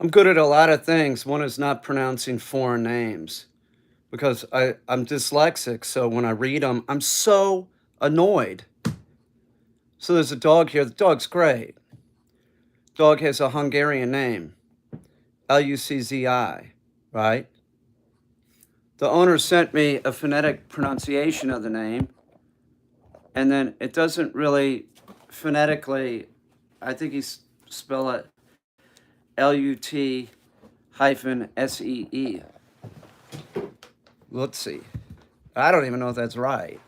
I'm good at a lot of things. One is not pronouncing foreign names because I'm dyslexic. So when I read them, I'm so annoyed. So there's a dog here. The dog's great. Dog has a Hungarian name, Luczi, right? The owner sent me a phonetic pronunciation of the name, and then it doesn't really phonetically, I think he's spell it LUT-SEE. Let's see. I don't even know if that's right.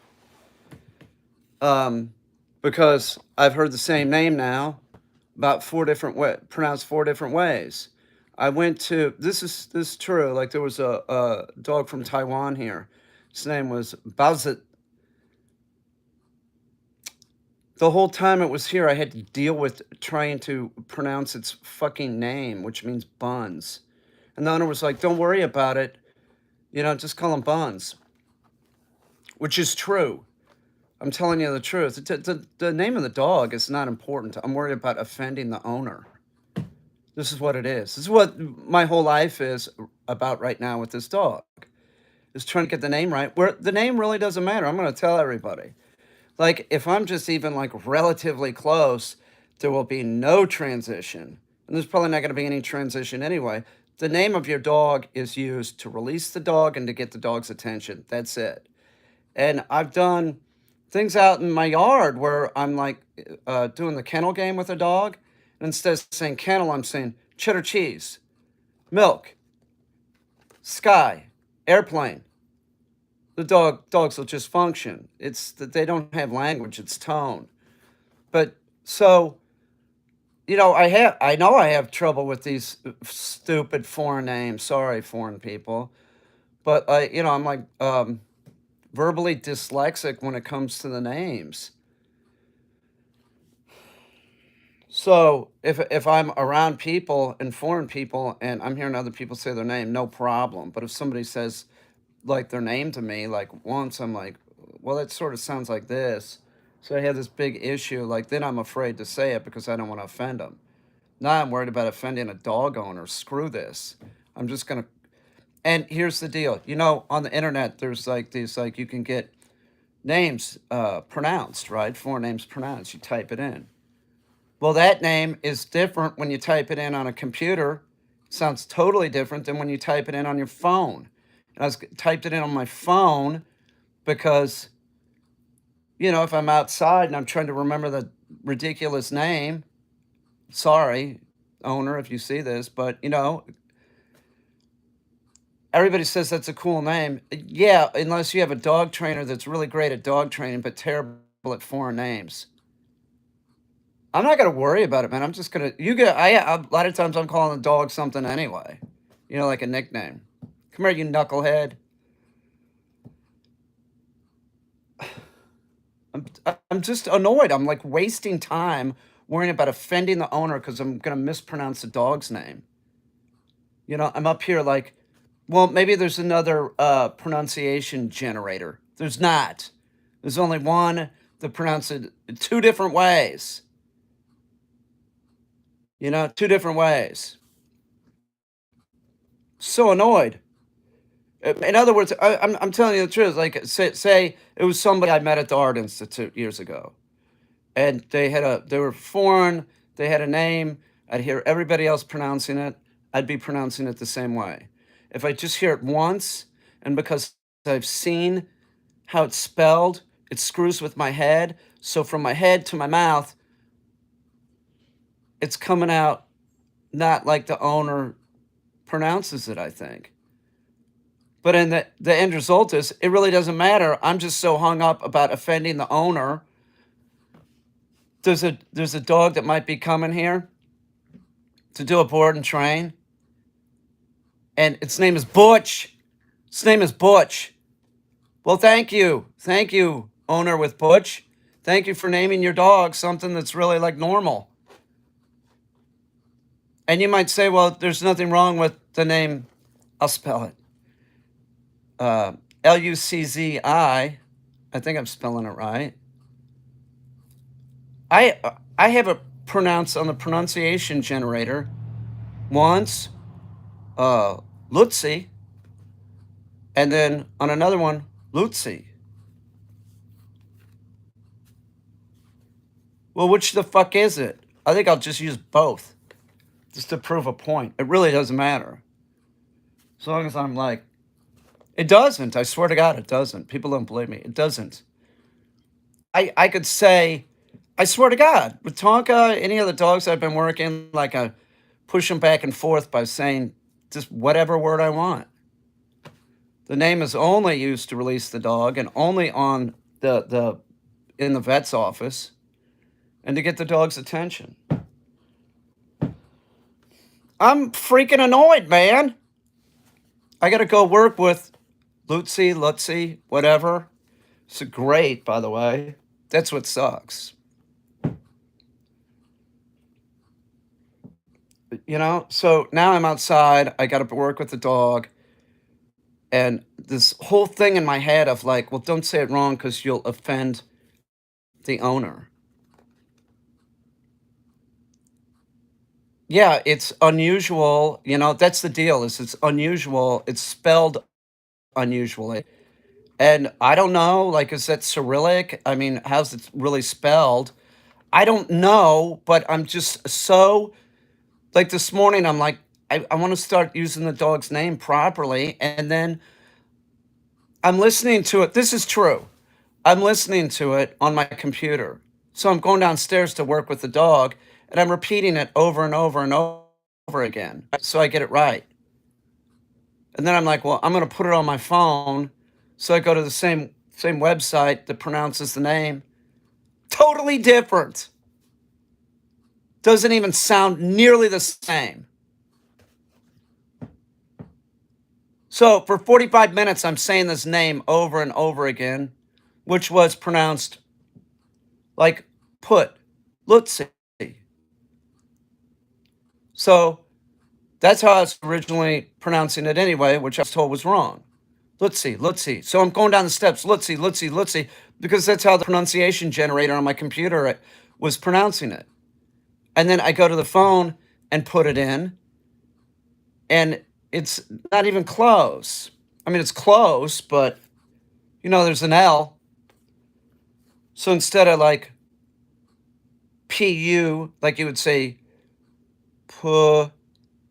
Um, because I've heard the same name now about four different way pronounced four different ways. I went to this is true. Like there was a dog from Taiwan here. His name was Bazit. The whole time it was here, I had to deal with trying to pronounce its fucking name, which means buns. And the owner was like, "Don't worry about it. Just call them buns," which is true. I'm telling you the truth. The name of the dog is not important. I'm worried about offending the owner. This is what it is. This is what my whole life is about right now with this dog. Is trying to get the name right. Where the name really doesn't matter. I'm going to tell everybody. Like if I'm just even like relatively close, there will be no transition. And there's probably not going to be any transition anyway. The name of your dog is used to release the dog and to get the dog's attention. That's it. And I've done things out in my yard where I'm like doing the kennel game with a dog. And instead of saying kennel, I'm saying cheddar cheese, milk, sky, airplane. The dogs will just function. It's that they don't have language, it's tone. But so, I know I have trouble with these stupid foreign names. Sorry, foreign people. But I'm like verbally dyslexic when it comes to the names. So if I'm around people and foreign people and I'm hearing other people say their name, no problem. But if somebody says like their name to me, like once, I'm like, well, it sort of sounds like this. So I have this big issue. Like then I'm afraid to say it because I don't want to offend them. Now I'm worried about offending a dog owner. Screw this. I'm just gonna. And here's the deal. On the internet, there's like these like you can get names pronounced, right? Foreign names pronounced. You type it in. Well, that name is different when you type it in on a computer. Sounds totally different than when you type it in on your phone. And typed it in on my phone because, if I'm outside and I'm trying to remember the ridiculous name, sorry, owner, if you see this, but everybody says that's a cool name. Yeah, unless you have a dog trainer that's really great at dog training, but terrible at foreign names. I'm not gonna worry about it, man. I'm just gonna you get a lot of times I'm calling the dog something anyway. Like a nickname. Come here, you knucklehead. I'm just annoyed. I'm like wasting time worrying about offending the owner because I'm gonna mispronounce the dog's name. I'm up here like, well, maybe there's another pronunciation generator. There's not. There's only one that pronounces it two different ways. Two different ways. So annoyed. In other words, I'm telling you the truth. Like, say it was somebody I met at the Art Institute years ago, and they were foreign. They had a name. I'd hear everybody else pronouncing it. I'd be pronouncing it the same way. If I just hear it once, and because I've seen how it's spelled, it screws with my head. So from my head to my mouth, it's coming out not like the owner pronounces it, I think. But in the end result is it really doesn't matter. I'm just so hung up about offending the owner. There's a dog that might be coming here to do a board and train, and its name is Butch. Its name is Butch. Well, thank you, owner with Butch. Thank you for naming your dog something that's really like normal. And you might say, well, there's nothing wrong with the name. I'll spell it. Luczi. I think I'm spelling it right. I have a pronounce on the pronunciation generator. Once, uh, Lutzi, and then on another one, Lutzi. Well, which the fuck is it? I think I'll just use both just to prove a point. It really doesn't matter. As long as I'm like, it doesn't. I swear to God, it doesn't. People don't believe me. It doesn't. I could say, I swear to God, with Tonka, any of the dogs I've been working, like I push them back and forth by saying just whatever word I want. The name is only used to release the dog and only on the in the vet's office and to get the dog's attention. I'm freaking annoyed, man. I got to go work with Lutzi, whatever. It's great, by the way. That's what sucks. So now I'm outside. I got to work with the dog. And this whole thing in my head of like, well, don't say it wrong because you'll offend the owner. Yeah, it's unusual. That's the deal is it's unusual. It's spelled unusually. And I don't know, like, is that Cyrillic? I mean, how's it really spelled? I don't know, but I'm just so like this morning, I'm like, I want to start using the dog's name properly. And then I'm listening to it. This is true. I'm listening to it on my computer. So I'm going downstairs to work with the dog and I'm repeating it over and over and over again. So I get it right. And then I'm like, well, I'm going to put it on my phone. So I go to the same website that pronounces the name. Totally different. Doesn't even sound nearly the same. So for 45 minutes, I'm saying this name over and over again, which was pronounced like put, Lutzi. So that's how I was originally pronouncing it anyway, which I was told was wrong. Lutzi. So I'm going down the steps, Lutzi, because that's how the pronunciation generator on my computer was pronouncing it. And then I go to the phone and put it in, and it's not even close. I mean, it's close, but there's an L. So instead of like PU, like you would say, puh,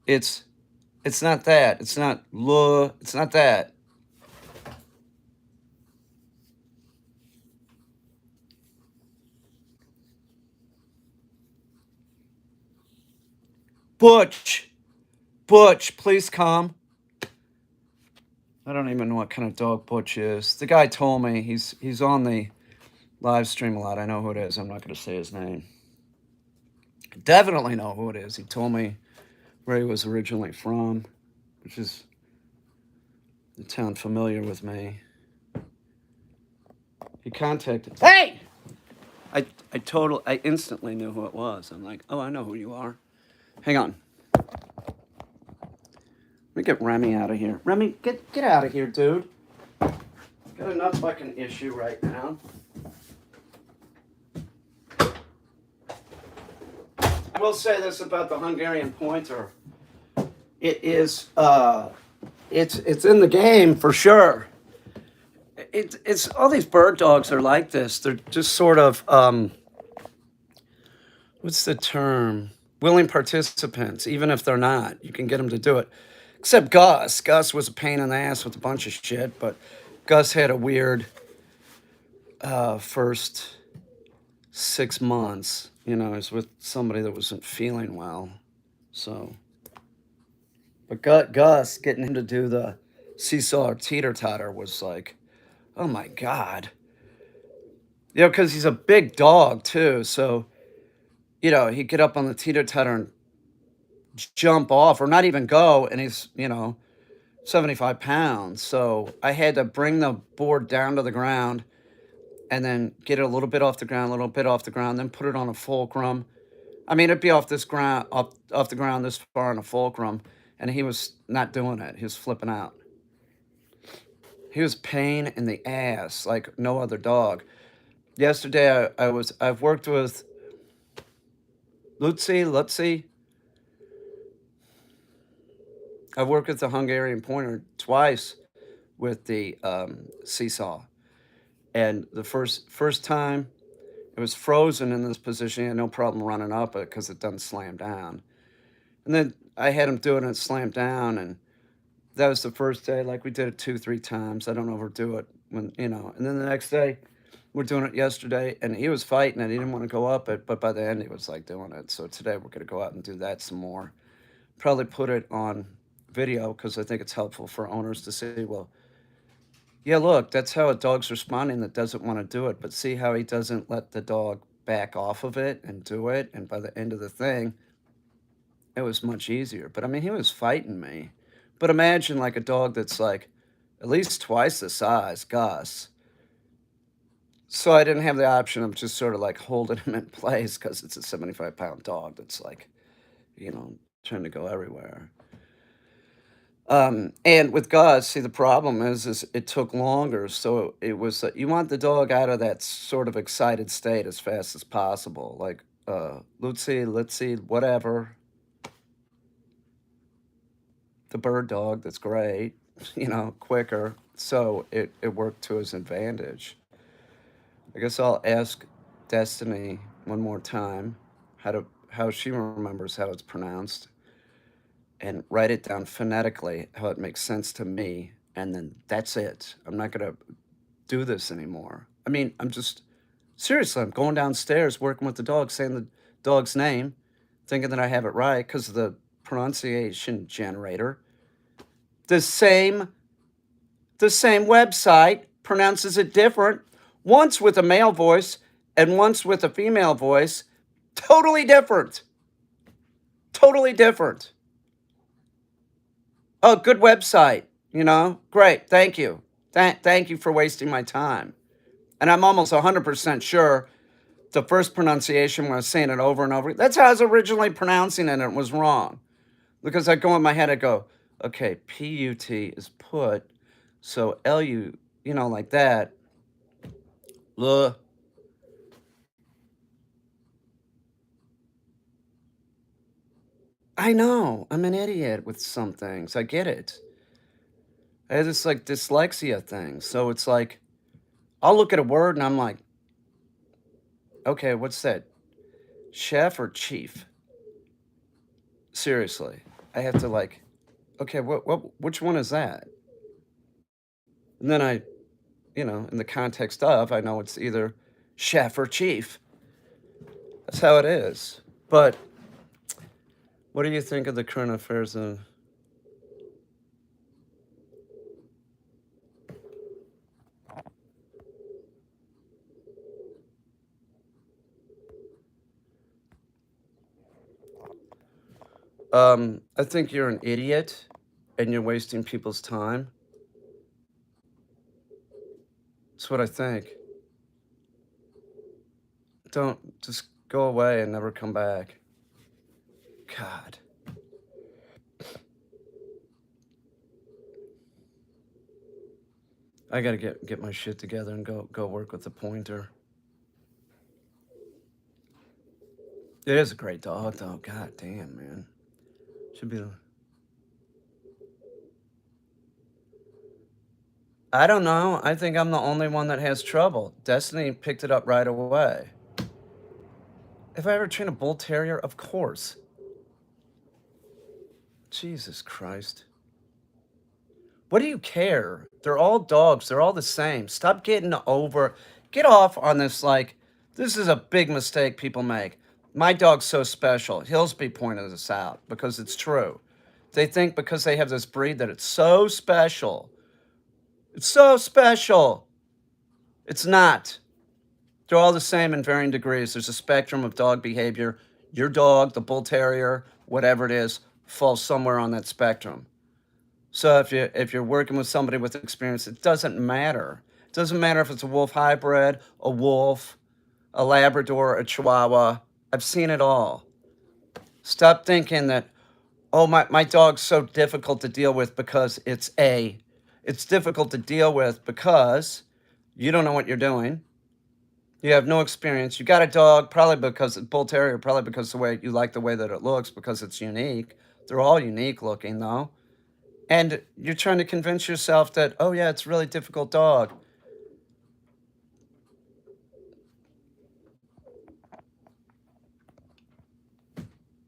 it's not that. It's not luh. It's not that. Butch, please come. I don't even know what kind of dog Butch is. The guy told me he's on the live stream a lot. I know who it is. I'm not going to say his name. Definitely know who it is. He told me where he was originally from, which is the town familiar with me. He contacted. Hey! I instantly knew who it was. I'm like, oh, I know who you are. Hang on. Let me get Remy out of here. Remy, get out of here, dude. Got enough fucking issue right now. I will say this about the Hungarian Pointer. It is it's in the game for sure. It's all these bird dogs are like this. They're just sort of what's the term? Willing participants, even if they're not. You can get them to do it. Except Gus. Gus was a pain in the ass with a bunch of shit, but Gus had a weird first 6 months. He was with somebody that wasn't feeling well. So, but Gus, getting him to do the seesaw or teeter-totter was like, oh my God. Because he's a big dog too. So, he'd get up on the teeter-totter and jump off or not even go. And he's, 75 pounds. So I had to bring the board down to the ground and then get it a little bit off the ground, then put it on a fulcrum. I mean, it'd be off this ground, off the ground this far on a fulcrum. And he was not doing it. He was flipping out. He was pain in the ass like no other dog. Yesterday, I've worked with Lutzi. I've worked with the Hungarian Pointer twice with the, seesaw, and the first time, it was frozen in this position, he had no problem running up it because it doesn't slam down, and then I had him do it and it slammed down, and that was the first day, like, we did it 2, 3 times, I don't overdo it when and then the next day, we're doing it yesterday, and he was fighting it, he didn't wanna go up it, but by the end, he was, like, doing it, so today, we're gonna go out and do that some more. Probably put it on video because I think it's helpful for owners to see, well, yeah, look, that's how a dog's responding that doesn't wanna do it, but see how he doesn't let the dog back off of it and do it, and by the end of the thing, it was much easier, but, I mean, he was fighting me. But imagine, like, a dog that's, like, at least twice the size, Gus. So I didn't have the option of just sorta, like, holding him in place because it's a 75-pound dog that's, like, you know, trying to go everywhere. And with Gus, see, the problem is it took longer, so it was, you want the dog out of that sort of excited state as fast as possible, like, Lutzi, Litzy, whatever, the bird dog, that's great, quicker, so it worked to his advantage. I guess I'll ask Destiny one more time how she remembers how it's pronounced, and write it down phonetically how it makes sense to me, and then that's it. I'm not gonna do this anymore. I mean, I'm just seriously, I'm going downstairs working with the dog, saying the dog's name, thinking that I have it right because of the pronunciation generator. The same the same website pronounces it different, once with a male voice and once with a female voice. Totally different. Totally different. Oh, good website, Great, thank you. Thank you for wasting my time. And I'm almost 100% sure the first pronunciation when I was saying it over and over, that's how I was originally pronouncing it, and it was wrong. Because I go in my head, I go, okay, P-U-T is put, so L-U, like that. L. I know, I'm an idiot with some things. I get it. I have this like dyslexia thing. So it's like, I'll look at a word and I'm like, okay, what's that? Chef or chief? Seriously. I have to like, okay, which one is that? And then in the context of, I know it's either chef or chief. That's how it is. But what do you think of the current affairs of I think you're an idiot and you're wasting people's time. That's what I think. Don't just go away and never come back. God. I gotta get my shit together and go work with the pointer. It is a great dog though. God damn, man. Should be I don't know. I think I'm the only one that has trouble. Destiny picked it up right away. If I ever train a bull terrier, of course. Jesus Christ. What do you care? They're all dogs. They're all the same. Stop getting over. Get off on this. Like, this is a big mistake people make. My dog's so special. Hillsby pointed this out because it's true. They think because they have this breed that it's so special. It's so special. It's not. They're all the same in varying degrees. There's a spectrum of dog behavior. Your dog, the bull terrier, whatever it is, falls somewhere on that spectrum. So if you're working with somebody with experience, it doesn't matter. It doesn't matter if it's a wolf hybrid, a wolf, a Labrador, a Chihuahua. I've seen it all. Stop thinking that, oh, my dog's so difficult to deal with because it's difficult to deal with because you don't know what you're doing. You have no experience. You got a dog probably because bull terrier, probably because the way you like the way that it looks because it's unique. They're all unique looking though. And you're trying to convince yourself that, oh yeah, it's a really difficult dog.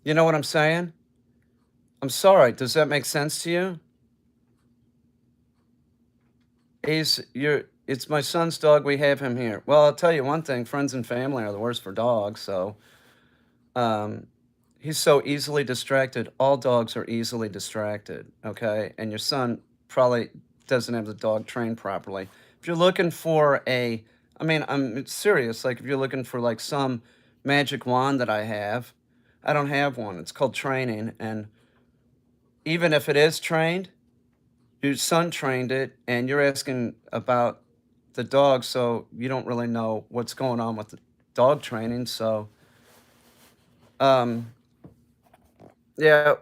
You know what I'm saying? I'm sorry. Does that make sense to you? It's my son's dog. We have him here. Well, I'll tell you one thing. Friends and family are the worst for dogs. So, um, he's so easily distracted. All dogs are easily distracted. Okay. And your son probably doesn't have the dog trained properly. If you're looking for I mean, I'm serious. Like, if you're looking for like some magic wand that I don't have one. It's called training. And even if it is trained, your son trained it, and you're asking about the dog, so you don't really know what's going on with the dog training. So, um, yeah,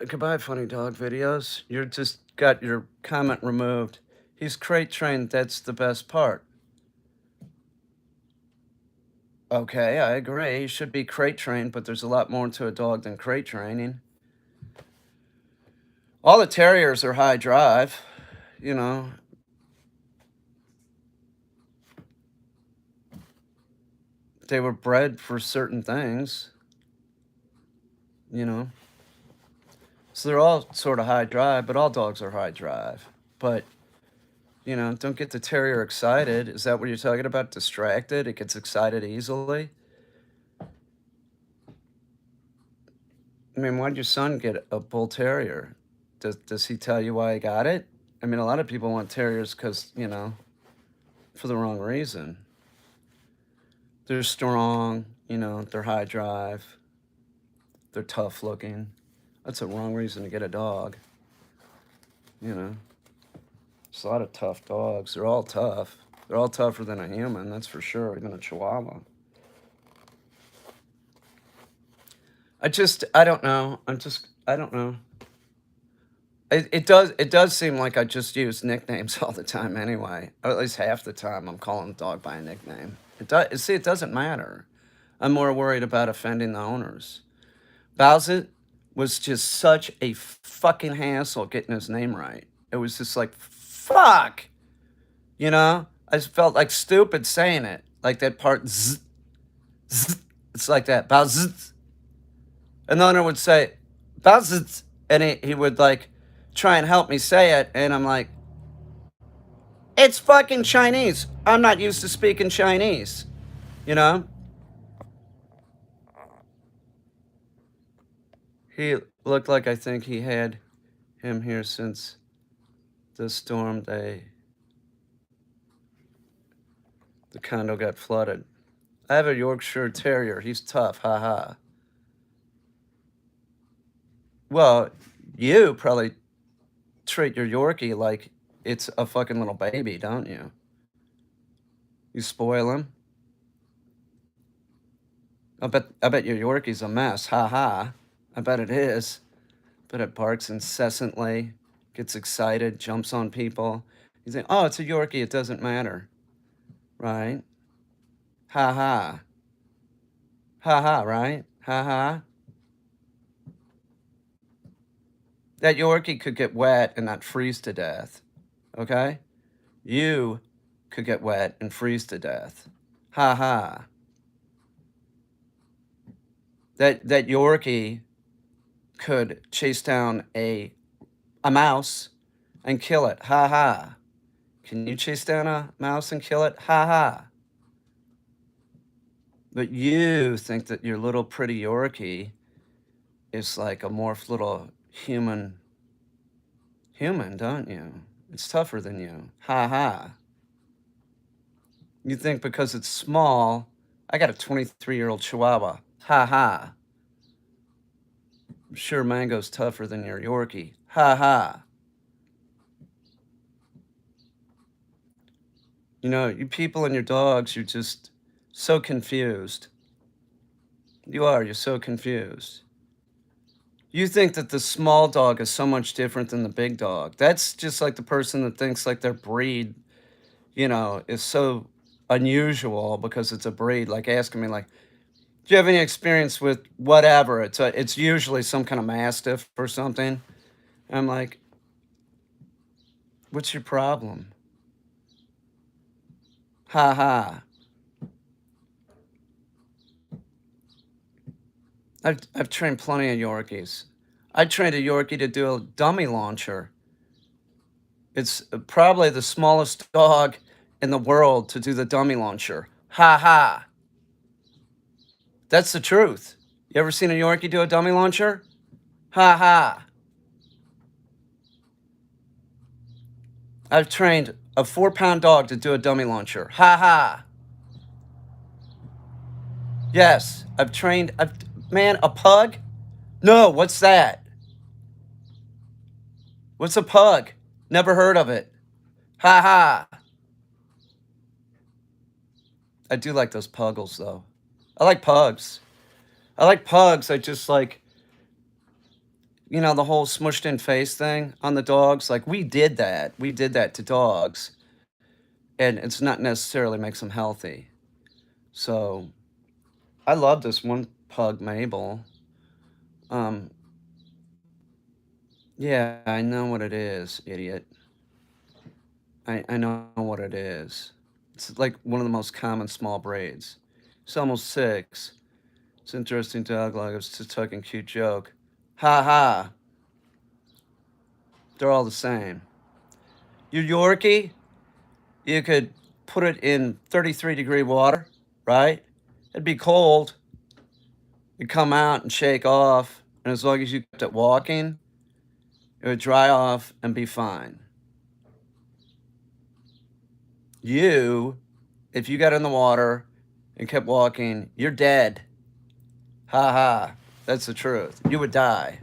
goodbye, funny dog videos. You're just got your comment removed. He's crate trained. That's the best part. Okay, I agree. He should be crate trained, but there's a lot more to a dog than crate training. All the terriers are high drive, you know. They were bred for certain things, you know. So they're all sort of high drive, but all dogs are high drive. But, don't get the terrier excited. Is that what you're talking about? Distracted? It gets excited easily? I mean, why'd your son get a bull terrier? Does he tell you why he got it? I mean, a lot of people want terriers because, for the wrong reason. They're strong, they're high drive, they're tough looking. That's a wrong reason to get a dog, you know. There's a lot of tough dogs. They're all tough. They're all tougher than a human, that's for sure, even a chihuahua. I don't know. I don't know. It does seem like I just use nicknames all the time anyway. Or at least half the time I'm calling the dog by a nickname. See, it doesn't matter. I'm more worried about offending the owners. Bowsett was just such a fucking hassle getting his name right. It was just like, fuck. I just felt like stupid saying it. Like that part, zzz, zzz. It's like that, Bowsett. And the owner would say, Bowsett. And he would like try and help me say it. And I'm like, it's fucking Chinese. I'm not used to speaking Chinese. You know? He looked like I think he had him here since the storm day. The condo got flooded. I have a Yorkshire Terrier. He's tough. Ha ha. Well, you probably treat your Yorkie like it's a fucking little baby, don't you? You spoil him. I bet your Yorkie's a mess. Ha ha. I bet it is. But it barks incessantly, gets excited, jumps on people. You think, oh, it's a Yorkie, it doesn't matter. Right? Ha ha. Ha ha, right? Ha ha. That Yorkie could get wet and not freeze to death. Okay? You could get wet and freeze to death. Ha ha. That Yorkie could chase down a mouse and kill it. Ha ha. Can you chase down a mouse and kill it? Ha ha. But you think that your little pretty Yorkie is like a morphed little human, don't you? It's tougher than you. Ha ha. You think because it's small, I got a 23-year-old Chihuahua. Ha ha. I'm sure Mango's tougher than your Yorkie. Ha ha. You people and your dogs, you're just so confused. You are, you're so confused. You think that the small dog is so much different than the big dog. That's just like the person that thinks like their breed, is so unusual because it's a breed. Like asking me like, do you have any experience with whatever? It's usually some kind of mastiff or something. I'm like, What's your problem? Ha ha. I've trained plenty of Yorkies. I trained a Yorkie to do a dummy launcher. It's probably the smallest dog in the world to do the dummy launcher. Ha ha. That's the truth. You ever seen a Yorkie do a dummy launcher? Ha ha. I've trained a 4-pound dog to do a dummy launcher. Ha ha. Yes, man, a pug? No, what's that? What's a pug? Never heard of it. Ha ha. I do like those puggles, though. I like pugs. I like pugs. I just like, the whole smushed in face thing on the dogs. Like, we did that. We did that to dogs. And it's not necessarily makes them healthy. So, I love this one pug, Mabel. Um, yeah, I know what it is, idiot. I know what it is. It's like one of the most common small braids. It's almost 6. It's interesting dog like it's just talking cute joke. Ha ha. They're all the same. Your Yorkie, you could put it in 33-degree water, right? It'd be cold. It'd come out and shake off. And as long as you kept it walking, it would dry off and be fine. You, if you got in the water and kept walking, you're dead. Ha ha. That's the truth. You would die.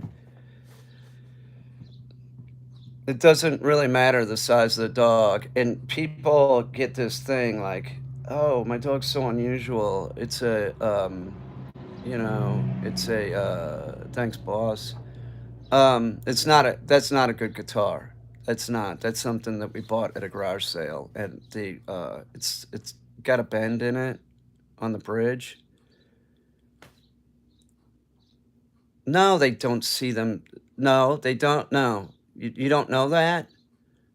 It doesn't really matter the size of the dog. And people get this thing like, oh, my dog's so unusual. Thanks, boss. That's not a good guitar. That's not. That's something that we bought at a garage sale. And it's got a bend in it on the bridge. No, they don't see them. No, they don't. No, you don't know that?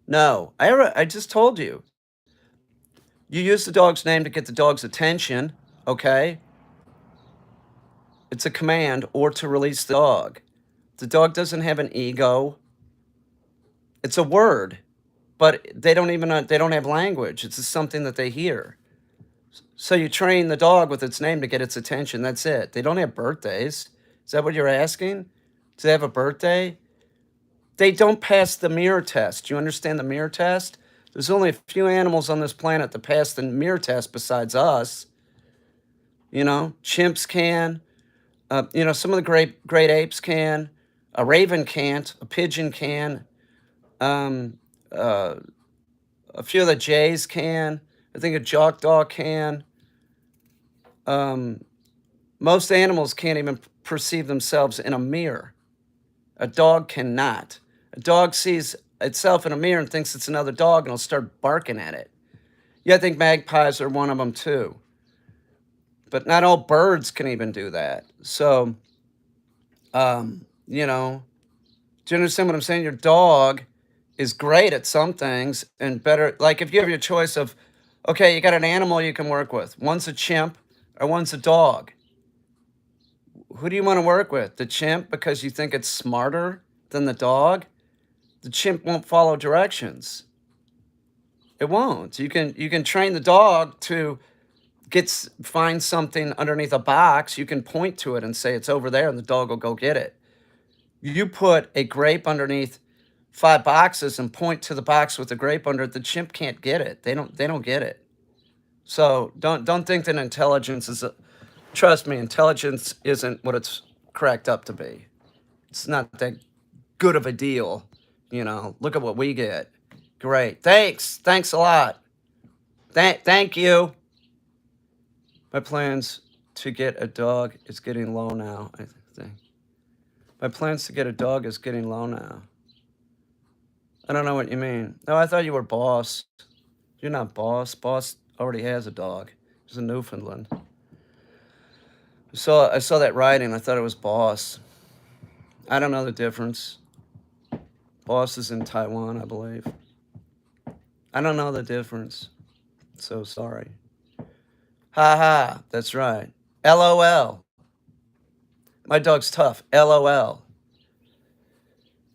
No, I just told you. You use the dog's name to get the dog's attention, okay? It's a command or to release the dog. The dog doesn't have an ego. It's a word, but they don't have language. It's just something that they hear. So you train the dog with its name to get its attention. That's it. They don't have birthdays. Is that what you're asking? Do they have a birthday? They don't pass the mirror test. You understand the mirror test? There's only a few animals on this planet that pass the mirror test besides us. Chimps can. Some of the great apes can. A raven can't. A pigeon can. Um, uh, a few of the jays can. I think a jackdaw can. Most animals can't even perceive themselves in a mirror. A dog cannot. A dog sees itself in a mirror and thinks it's another dog and will start barking at it. Yeah, I think magpies are one of them too. But not all birds can even do that. So, do you understand what I'm saying? Your dog is great at some things and better. Like if you have your choice of, okay, you got an animal you can work with. One's a chimp or one's a dog. Who do you want to work with? The chimp because you think it's smarter than the dog? The chimp won't follow directions. It won't. You can train the dog to find something underneath a box. You can point to it and say it's over there, and the dog will go get it. You put a grape underneath 5 boxes and point to the box with the grape under it. The chimp can't get it. They don't get it. So don't think that intelligence is. Trust me, intelligence isn't what it's cracked up to be. It's not that good of a deal. Look at what we get. Great. Thanks a lot. Thank you. My plans to get a dog is getting low now, I think. My plans to get a dog is getting low now. I don't know what you mean. No, I thought you were boss. You're not boss. Boss already has a dog. He's in Newfoundland. I saw that writing. I thought it was boss. I don't know the difference. Boss is in Taiwan, I believe. I don't know the difference. So sorry. Ha ha. That's right. LOL. My dog's tough. LOL.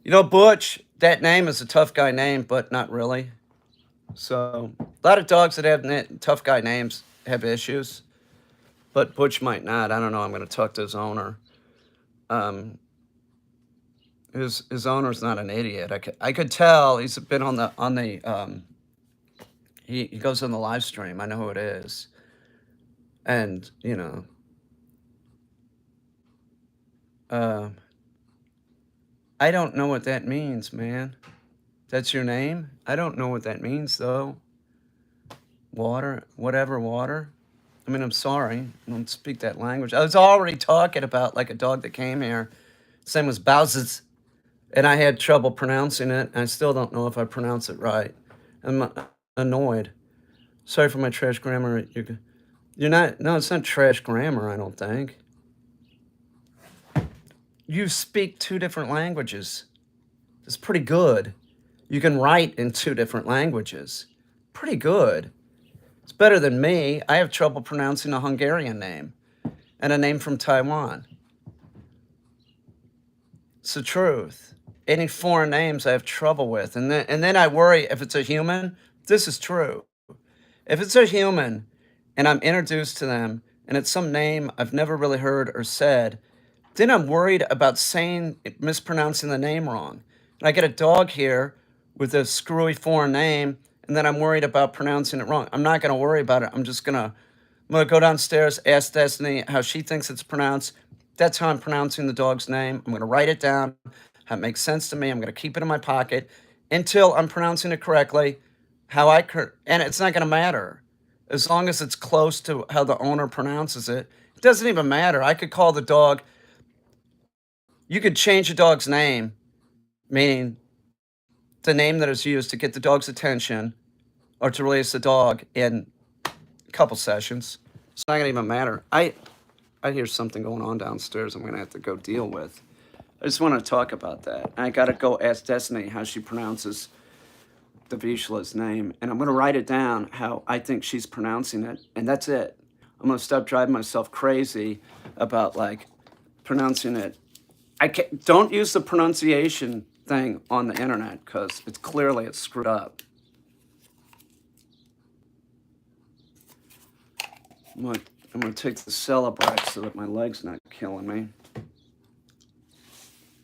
You know, Butch, that name is a tough guy name, but not really. So, a lot of dogs that have tough guy names have issues, but Butch might not. I don't know. I'm going to talk to his owner. Um, his owner's not an idiot. I could tell he's been on the he goes on the live stream. I know who it is, and um, I don't know what that means, man. That's your name? I don't know what that means though. Water, whatever water. I mean, I'm sorry. I don't speak that language. I was already talking about like a dog that came here. His name was Bowses, and I had trouble pronouncing it. And I still don't know if I pronounce it right. I'm annoyed. Sorry for my trash grammar. You're not. No, it's not trash grammar. I don't think. You speak two different languages. It's pretty good. You can write in two different languages. Pretty good. It's better than me. I have trouble pronouncing a Hungarian name and a name from Taiwan. It's the truth. Any foreign names I have trouble with. And then I worry if it's a human. This is true. If it's a human and I'm introduced to them and it's some name I've never really heard or said, then I'm worried about mispronouncing the name wrong. And I get a dog here with a screwy foreign name, and then I'm worried about pronouncing it wrong. I'm not going to worry about it. I'm gonna go downstairs, ask Destiny how she thinks it's pronounced. That's how I'm pronouncing the dog's name. I'm gonna write it down. How it makes sense to me. I'm gonna keep it in my pocket until I'm pronouncing it correctly. And it's not gonna matter as long as it's close to how the owner pronounces it. It doesn't even matter. I could call the dog. You could change a dog's name, meaning the name that is used to get the dog's attention or to release the dog in a couple sessions. It's not gonna even matter. I hear something going on downstairs I'm gonna have to go deal with. I just want to talk about that. I gotta go ask Destiny how she pronounces the Vishla's name, and I'm gonna write it down how I think she's pronouncing it, and that's it. I'm gonna stop driving myself crazy about like pronouncing it. Don't use the pronunciation thing on the internet because it's screwed up. I'm gonna take the Celebrex so that my leg's not killing me.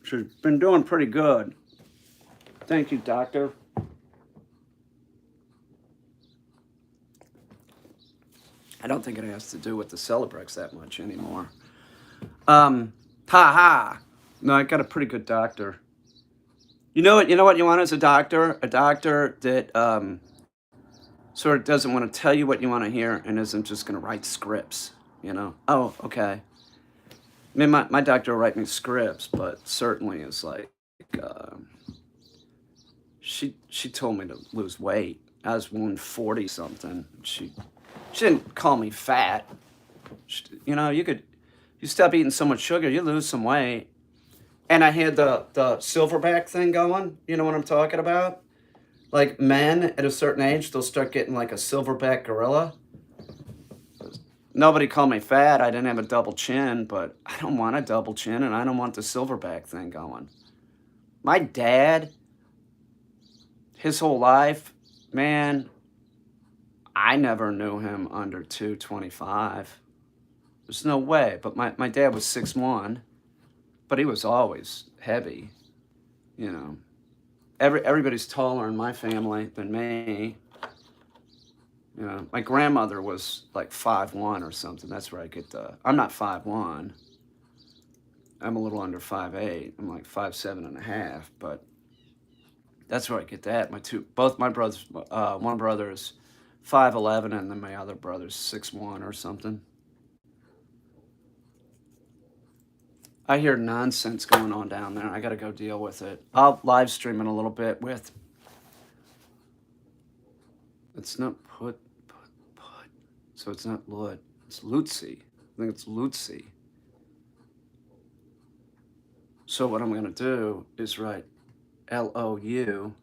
She's been doing pretty good. Thank you, doctor. I don't think it has to do with the Celebrex that much anymore. Ha ha. No, I got a pretty good doctor. You know what? You know what you want as a doctor? A doctor that sort of doesn't want to tell you what you want to hear and isn't just going to write scripts. Oh, okay. I mean, my doctor will write me scripts, but certainly is like, uh, she told me to lose weight. I was 140 something. She didn't call me fat. You stop eating so much sugar, you lose some weight. And I had the silverback thing going. You know what I'm talking about? Like men at a certain age, they'll start getting like a silverback gorilla. Nobody called me fat. I didn't have a double chin, but I don't want a double chin and I don't want the silverback thing going. My dad, his whole life, man, I never knew him under 225. There's no way. But my dad was 6'1", but he was always heavy. You know, everybody's taller in my family than me. My grandmother was like 5'1" or something. That's where I get I'm not 5'1". I'm a little under 5'8". I'm like 5'7.5", but that's where I get that. Both my brothers, one brother is 5'11", and then my other brother's 6'1" or something. I hear nonsense going on down there. I got to go deal with it. I'll live stream in a little bit with. It's not put. So it's not Lut. It's Lutzi. I think it's Lutzi. So what I'm going to do is write Lou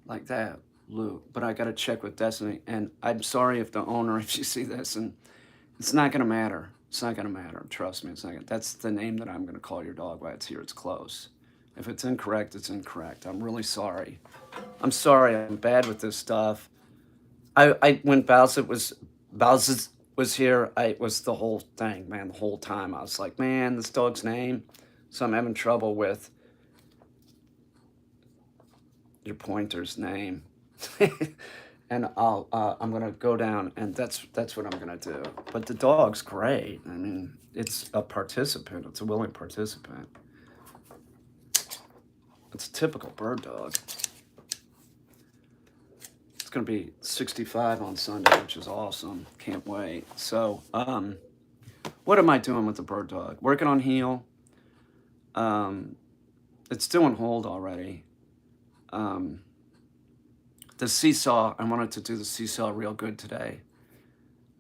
like that. Lou, but I gotta check with Destiny. And I'm sorry if the owner, if you see this, and it's not gonna matter. It's not gonna matter. Trust me, it's not gonna. That's the name that I'm gonna call your dog while it's here. It's close. If it's incorrect, it's incorrect. I'm really sorry. I'm sorry. I'm bad with this stuff. I when Bowsett was here, I was the whole thing, man. The whole time I was like, man, this dog's name. So I'm having trouble with your pointer's name. And I'm gonna go down, and that's what I'm gonna do. But the dog's great. I mean, it's a participant. It's a willing participant. It's a typical bird dog. It's gonna be 65 on Sunday, which is awesome. Can't wait. So, what am I doing with the bird dog? Working on heel. Um, it's doing hold already. Um, the seesaw, I wanted to do the seesaw real good today.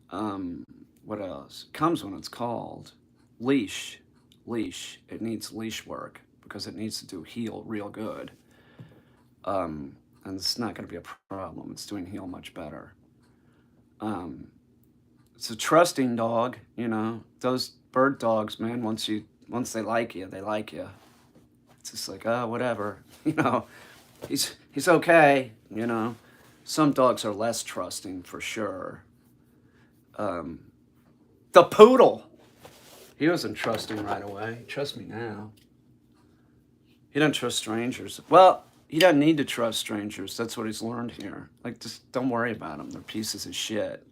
What else? Comes when it's called. Leash. Leash. It needs leash work because it needs to do heel real good. And it's not going to be a problem. It's doing heel much better. Um, it's a trusting dog, you know. Those bird dogs, man, once they like you, they like you. It's just like, oh, whatever, you know. He's okay, you know. Some dogs are less trusting for sure. The poodle, he wasn't trusting right away. Trust me now. He doesn't trust strangers. Well, he doesn't need to trust strangers. That's what he's learned here. Like, just don't worry about them. They're pieces of shit.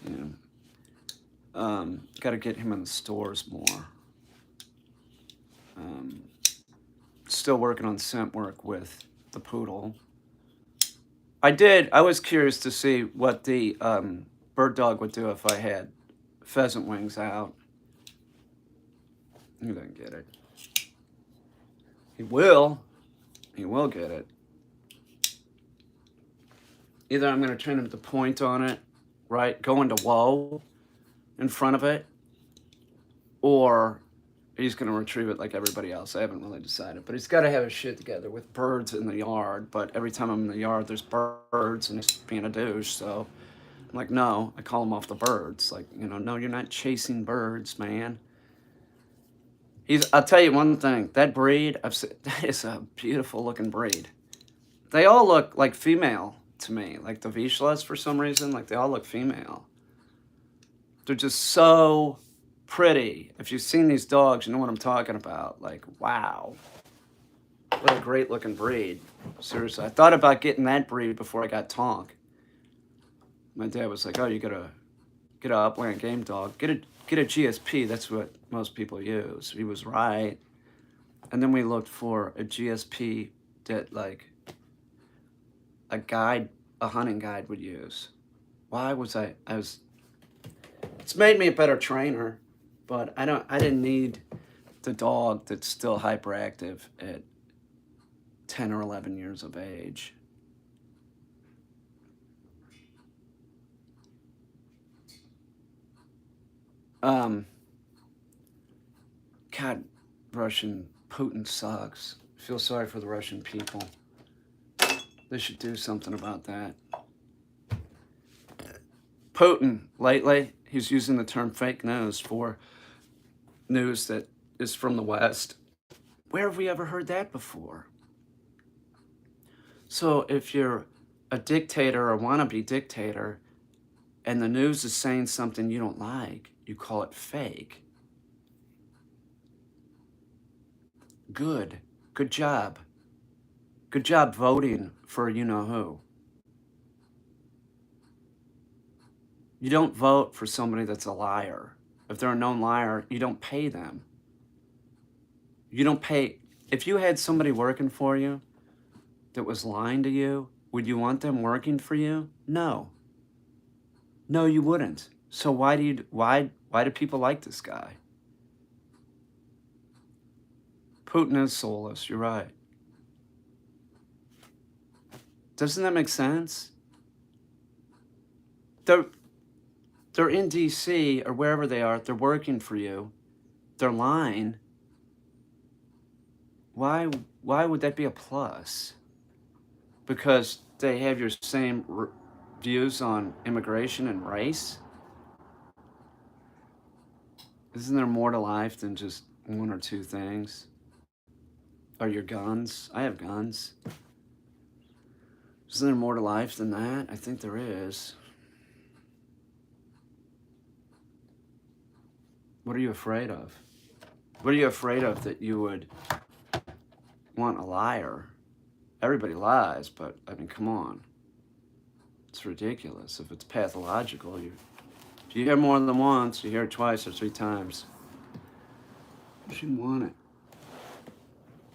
You know. Got to get him in the stores more. Still working on scent work with the poodle. I was curious to see what the bird dog would do if I had pheasant wings out. He doesn't get it. He will. He will get it. Either I'm going to turn him to point on it, right? Go into whoa in front of it, or he's going to retrieve it like everybody else. I haven't really decided. But he's got to have his shit together with birds in the yard. But every time I'm in the yard, there's birds, and he's being a douche. So I'm like, no. I call him off the birds. Like, you know, no, you're not chasing birds, man. I'll tell you one thing. That breed, that is a beautiful looking breed. They all look like female to me. Like the Vizslas, for some reason, like they all look female. They're just so pretty. If you've seen these dogs, you know what I'm talking about. Like, wow. What a great looking breed. Seriously. I thought about getting that breed before I got Tonk. My dad was like, oh, you gotta get an upland game dog. Get a GSP. That's what most people use. He was right. And then we looked for a GSP that like a hunting guide would use. Why was it's made me a better trainer, but I didn't need the dog that's still hyperactive at 10 or 11 years of age. God, Putin sucks. I feel sorry for the Russian people. They should do something about that. Putin, lately, he's using the term fake news for news that is from the West. Where have we ever heard that before? So if you're a dictator or wannabe dictator, and the news is saying something you don't like, you call it fake. Good. Good job. Good job voting for you-know-who. You don't vote for somebody that's a liar. If they're a known liar, you don't pay them. You don't pay. If you had somebody working for you that was lying to you, would you want them working for you? No. No, you wouldn't. So why do people like this guy? Putin is soulless, you're right. Doesn't that make sense? They're in DC or wherever they are, they're working for you. They're lying. Why would that be a plus? Because they have your same views on immigration and race? Isn't there more to life than just one or two things? Or your guns? I have guns. Isn't there more to life than that? I think there is. What are you afraid of? What are you afraid of that you would want a liar? Everybody lies, but I mean, come on. It's ridiculous. If it's pathological, if you hear more than once, you hear it twice or three times. You shouldn't want it.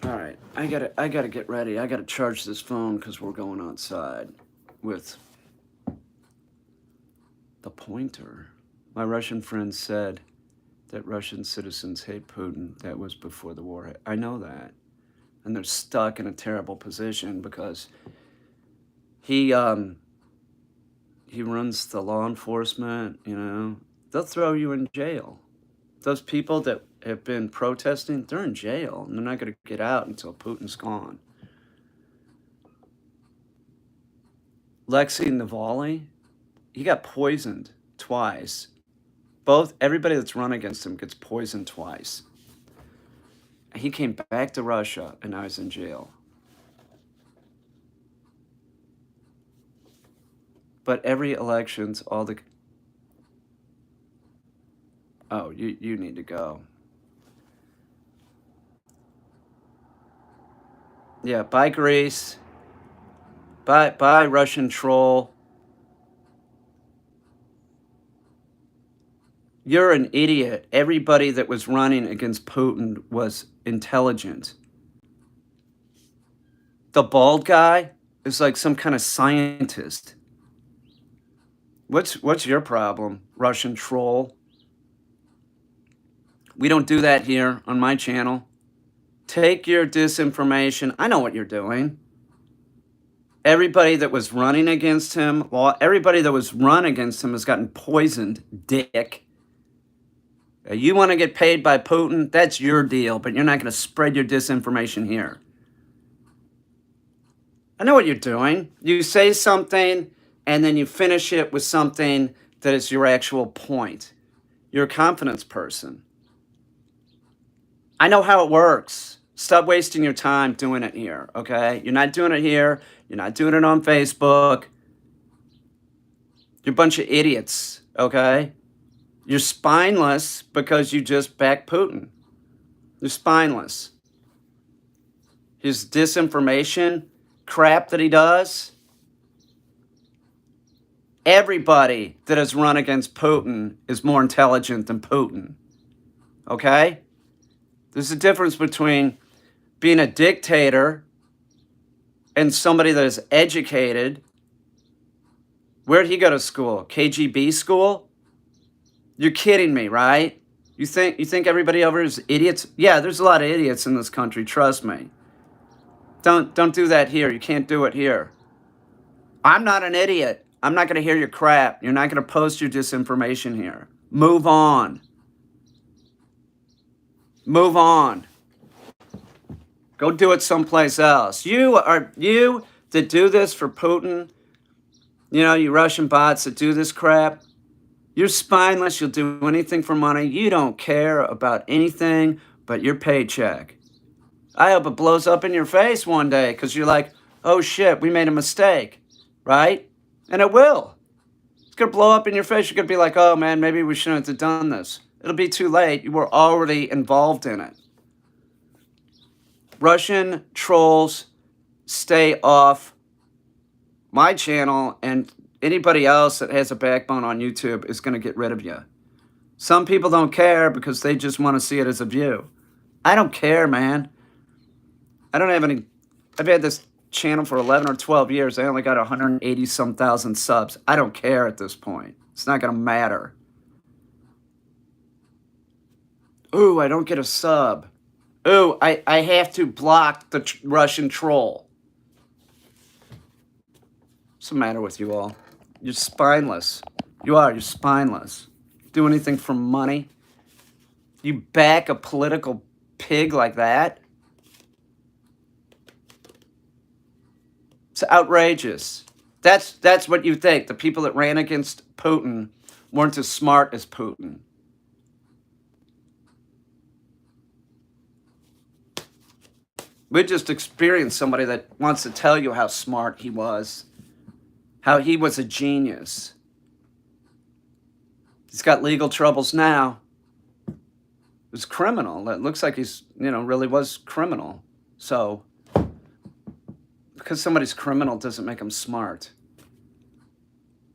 All right, I gotta get ready. I gotta charge this phone because we're going outside with the pointer. My Russian friend said that Russian citizens hate Putin. That was before the war. I know that. And they're stuck in a terrible position because he runs the law enforcement, you know. They'll throw you in jail. Those people that have been protesting, they're in jail, and they're not going to get out until Putin's gone. Alexei Navalny, he got poisoned twice. Everybody that's run against him gets poisoned twice. He came back to Russia, and now he's in jail. But every election's all the... Oh, you need to go. Yeah, bye, Greece. Bye, Russian troll. You're an idiot. Everybody that was running against Putin was intelligent. The bald guy is like some kind of scientist. What's your problem, Russian troll? We don't do that here on my channel. Take your disinformation. I know what you're doing. Everybody that was running against him, everybody that was run against him has gotten poisoned, dick. You want to get paid by Putin? That's your deal, but you're not going to spread your disinformation here. I know what you're doing. You say something, and then you finish it with something that is your actual point. You're a confidence person. I know how it works. Stop wasting your time doing it here, okay? You're not doing it here. You're not doing it on Facebook. You're a bunch of idiots, okay? You're spineless because you just back Putin. You're spineless. His disinformation crap that he does. Everybody that has run against Putin is more intelligent than Putin. Okay? There's a difference between being a dictator and somebody that is educated. Where'd he go to school? KGB school? You're kidding me, right? You think everybody over is idiots? Yeah, there's a lot of idiots in this country, trust me. Don't do that here. You can't do it here. I'm not an idiot. I'm not going to hear your crap. You're not going to post your disinformation here. Move on. Move on. Go do it someplace else. You that do this for Putin, you know, you Russian bots that do this crap, you're spineless. You'll do anything for money. You don't care about anything but your paycheck. I hope it blows up in your face one day because you're like, oh shit, we made a mistake, right? And it will. It's going to blow up in your face. You're going to be like, oh man, maybe we shouldn't have done this. It'll be too late. You were already involved in it. Russian trolls, stay off my channel, and anybody else that has a backbone on YouTube is going to get rid of you. Some people don't care because they just want to see it as a view. I don't care, man. I don't have any... I've had this channel for 11 or 12 years. I only got 180-some thousand subs. I don't care at this point. It's not going to matter. Ooh, I don't get a sub. Ooh, I have to block the Russian troll. What's the matter with you all? You're spineless. You are. You're spineless. Do anything for money? You back a political pig like that? It's outrageous. That's what you think. The people that ran against Putin weren't as smart as Putin. We just experienced somebody that wants to tell you how smart he was, how he was a genius. He's got legal troubles now. It was criminal. It looks like he's, really was criminal. So, because somebody's criminal doesn't make them smart.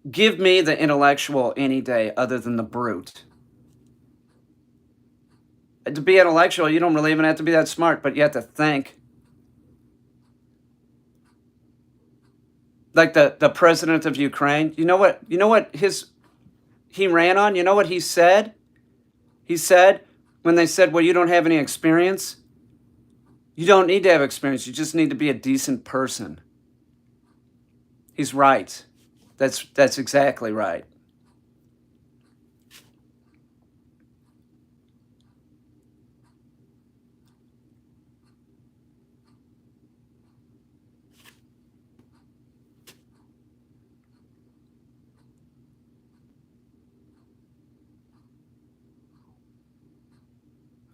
Give me the intellectual any day other than the brute. To be intellectual, you don't really even have to be that smart, but you have to think. Like the president of Ukraine, you know what he ran on? You know what he said? He said, when they said, well, you don't have any experience, you don't need to have experience. You just need to be a decent person. He's right. That's exactly right.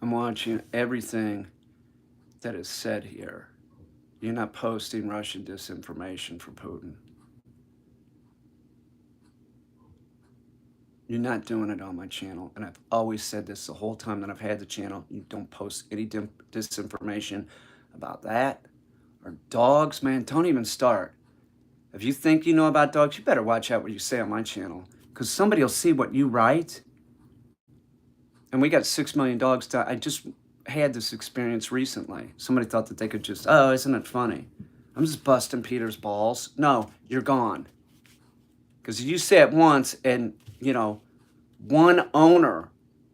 I'm watching everything that is said here. You're not posting Russian disinformation for Putin. You're not doing it on my channel. And I've always said this the whole time that I've had the channel. You don't post any disinformation about that or dogs, man. Don't even start. If you think you know about dogs, you better watch out what you say on my channel, because somebody will see what you write. And we got 6 million dogs die. I just had this experience recently. Somebody thought that they could just, oh, isn't it funny? I'm just busting Peter's balls. No, you're gone. Because you say it once and, one owner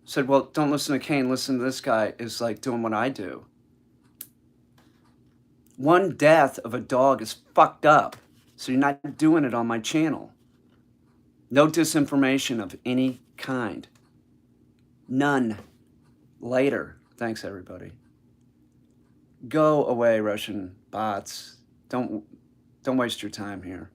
said, well, don't listen to Kane, listen to this guy, is like doing what I do. One death of a dog is fucked up. So you're not doing it on my channel. No disinformation of any kind. None. Later. Thanks, everybody. Go away, Russian bots. Don't waste your time here.